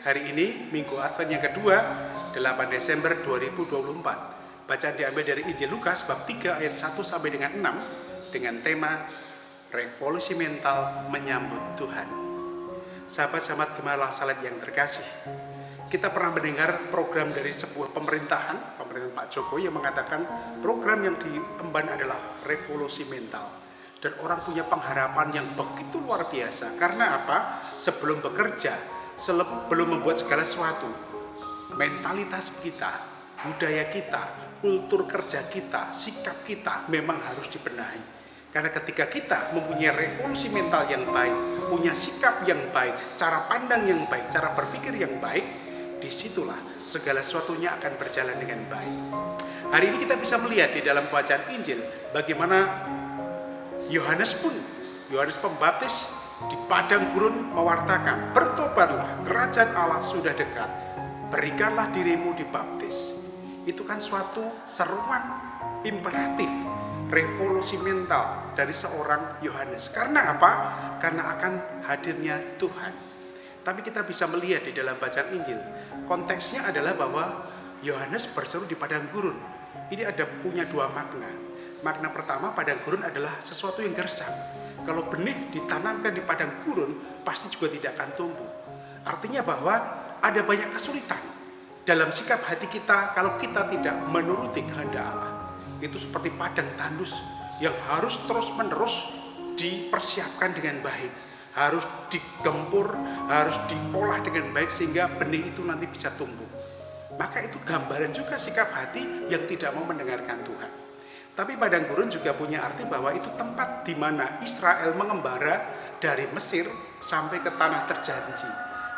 Hari ini Minggu Advent yang kedua, 8 Desember 2024. Bacaan diambil dari Injil Lukas bab 3 ayat 1 sampai dengan 6 dengan tema Revolusi Mental Menyambut Tuhan. Sahabat-sahabat Gembala Salib yang terkasih, kita pernah mendengar program dari sebuah pemerintahan Pak Jokowi yang mengatakan program yang diemban adalah revolusi mental. Dan orang punya pengharapan yang begitu luar biasa. Karena apa? Sebelum bekerja, sebelum membuat segala sesuatu, mentalitas kita, budaya kita, kultur kerja kita, sikap kita memang harus dibenahi. Karena ketika kita mempunyai revolusi mental yang baik, punya sikap yang baik, cara pandang yang baik, cara berpikir yang baik, disitulah segala sesuatunya akan berjalan dengan baik. Hari ini kita bisa melihat di dalam bacaan Injil bagaimana Yohanes Pembaptis di padang gurun mewartakan, bertobatlah, kerajaan Allah sudah dekat, berikanlah dirimu dibaptis. Itu kan suatu seruan imperatif, revolusi mental dari seorang Yohanes. Karena apa? Karena akan hadirnya Tuhan. Tapi kita bisa melihat di dalam bacaan Injil, konteksnya adalah bahwa Yohanes berseru di padang gurun. Ini punya dua makna. Makna pertama, padang gurun adalah sesuatu yang gersang. Kalau benih ditanamkan di padang gurun, pasti juga tidak akan tumbuh. Artinya bahwa ada banyak kesulitan dalam sikap hati kita kalau kita tidak menuruti kehendak Allah. Itu seperti padang tandus yang harus terus-menerus dipersiapkan dengan baik. Harus digempur, harus diolah dengan baik sehingga benih itu nanti bisa tumbuh. Maka itu gambaran juga sikap hati yang tidak mau mendengarkan Tuhan. Tapi padang gurun juga punya arti bahwa itu tempat di mana Israel mengembara dari Mesir sampai ke tanah terjanji.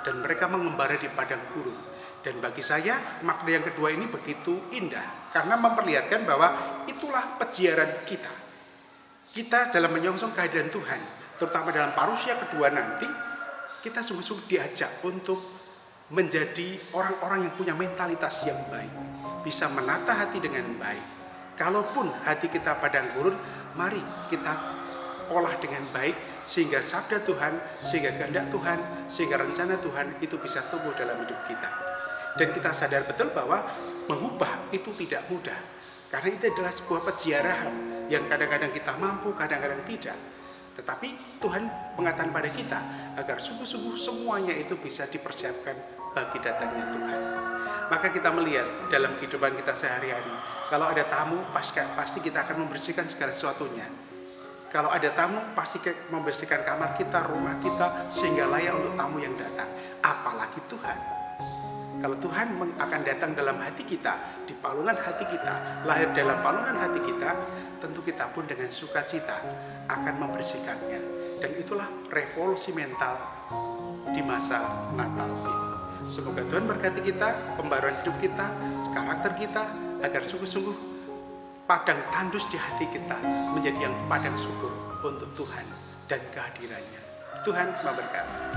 Dan mereka mengembara di padang gurun. Dan bagi saya makna yang kedua ini begitu indah. Karena memperlihatkan bahwa itulah peziarah kita. Kita dalam menyongsong kehadiran Tuhan, terutama dalam parusia kedua nanti, kita sungguh-sungguh diajak untuk menjadi orang-orang yang punya mentalitas yang baik. Bisa menata hati dengan baik. Kalaupun hati kita padang gurun, mari kita olah dengan baik sehingga sabda Tuhan, sehingga kehendak Tuhan, sehingga rencana Tuhan itu bisa tumbuh dalam hidup kita. Dan kita sadar betul bahwa mengubah itu tidak mudah. Karena itu adalah sebuah peziarahan yang kadang-kadang kita mampu, kadang-kadang tidak. Tetapi Tuhan mengatakan pada kita agar sungguh-sungguh semuanya itu bisa dipersiapkan bagi datangnya Tuhan. Maka kita melihat dalam kehidupan kita sehari-hari, kalau ada tamu pasti kita akan membersihkan segala sesuatunya. Kalau ada tamu pasti membersihkan kamar kita, rumah kita sehingga layak untuk tamu yang datang. Apalagi Tuhan. Kalau Tuhan akan datang dalam hati kita, di palungan hati kita, lahir dalam palungan hati kita, tentu kita pun dengan sukacita akan membersihkannya. Dan itulah revolusi mental di masa Natal ini. Semoga Tuhan berkati kita, pembaruan hidup kita, karakter kita, agar sungguh-sungguh padang tandus di hati kita menjadi yang padang syukur untuk Tuhan dan kehadirannya. Tuhan memberkati.